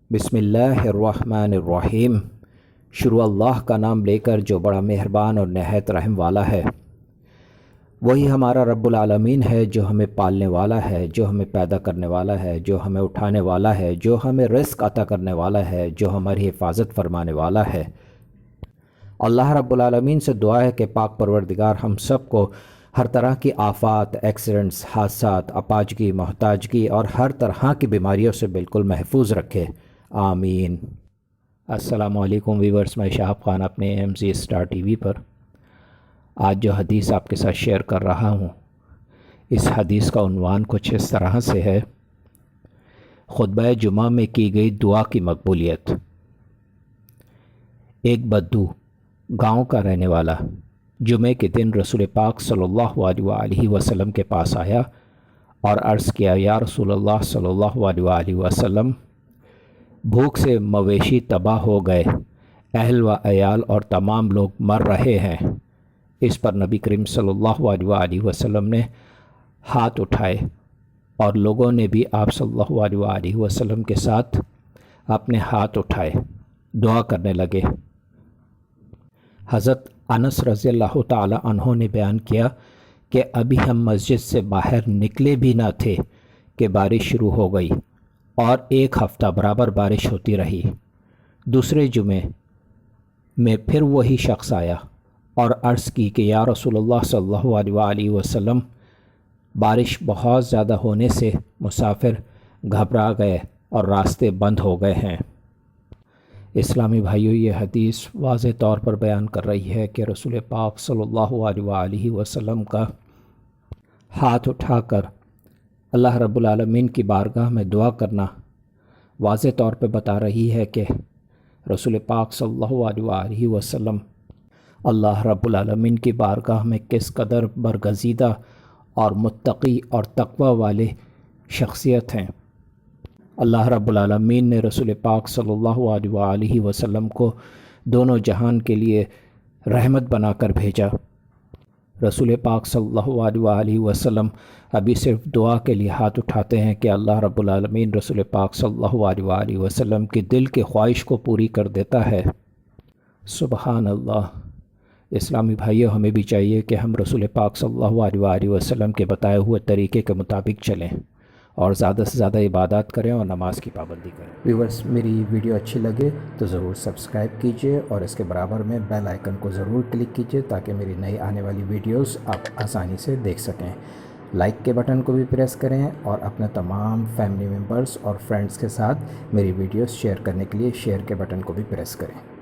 बिस्मिल्लाहिर्रहमानिर्रहीम। शुरू अल्लाह का नाम लेकर जो बड़ा मेहरबान और नहायत रहम वाला है। वही हमारा रब्बुल आलमीन है, जो हमें पालने वाला है, जो हमें पैदा करने वाला है, जो हमें उठाने वाला है, जो हमें रिस्क अता करने वाला है, जो हमारी हिफाजत फरमाने वाला है। अल्लाह रब्बुल आलमीन से दुआ है कि पाक परवरदिगार हम सब को हर तरह की आफात, एक्सीडेंट्स, हादसात, अपाजगी, मोहताजगी और हर तरह की बीमारियों से बिल्कुल महफूज रखे। आमीन। अस्सलामु अलैकुम वीवर्स, मैं शहाब खान अपने AMZ स्टार TV पर आज जो हदीस आपके साथ शेयर कर रहा हूँ, इस हदीस का उन्वान कुछ इस तरह से है: खुतबा जुमा में की गई दुआ की मकबूलियत। एक बद्दू गांव का रहने वाला जुमे के दिन रसूल पाक सल्लल्लाहु अलैहि वसल्लम के पास आया और अर्ज़ किया, या रसूलल्लाह सल्लल्लाहु अलैहि वसल्लम, भूख से मवेशी तबाह हो गए, अहल व अयाल और तमाम लोग मर रहे हैं। इस पर नबी करीम सल्लल्लाहु अलैहि वसल्लम ने हाथ उठाए और लोगों ने भी आप सल्लल्लाहु अलैहि वसल्लम के साथ अपने हाथ उठाए, दुआ करने लगे। हज़रत अनस रज़ियल्लाहु ताला अन्हो ने बयान किया कि अभी हम मस्जिद से बाहर निकले भी न थे कि बारिश शुरू हो गई और एक हफ़्ता बराबर बारिश होती रही। दूसरे जुमे में फिर वही शख्स आया और अर्ज़ की कि या रसूलल्लाह सल्लल्लाहु अलैहि वसल्लम, बारिश बहुत ज़्यादा होने से मुसाफिर घबरा गए और रास्ते बंद हो गए हैं। इस्लामी भाइयों, ये हदीस वाज़े तौर पर बयान कर रही है कि रसूल पाक सल्लल्लाहु अलैहि वसल्लम का हाथ उठाकर अल्लाह रब्बुल आलमीन की बारगाह में दुआ करना वाज़े तौर पे बता रही है कि रसूल पाक सल्लल्लाहु अलैहि वसल्लम अल्लाह रब्बुल आलमीन की बारगाह में किस कदर बरगज़ीदा और मुत्तकी और तक़वा वाले शख्सियत हैं। अल्लाह रब्बुल आलमीन ने रसूल पाक सल्लल्लाहु अलैहि वसल्लम को दोनों जहान के लिए रहमत बनाकर भेजा। रसूल पाक सल्लल्लाहु अलैहि वसल्लम अभी सिर्फ दुआ के लिए हाथ उठाते हैं कि अल्लाह रब्बुल आलमीन रसूल पाक सल्लल्लाहु अलैहि वसल्लम की दिल की ख्वाहिश को पूरी कर देता है। सुबहान अल्लाह। इस्लामी भाइयों, हमें भी चाहिए कि हम रसूल पाक सल्लल्लाहु अलैहि वसल्लम के बताए हुए तरीक़े के मुताबिक चलें और ज़्यादा से ज़्यादा इबादत करें और नमाज की पाबंदी करें। व्यूअर्स, मेरी वीडियो अच्छी लगे तो ज़रूर सब्सक्राइब कीजिए और इसके बराबर में बेल आइकन को ज़रूर क्लिक कीजिए ताकि मेरी नई आने वाली वीडियोस आप आसानी से देख सकें। लाइक के बटन को भी प्रेस करें और अपने तमाम फैमिली मेम्बर्स और फ्रेंड्स के साथ मेरी वीडियोस शेयर करने के लिए शेयर के बटन को भी प्रेस करें।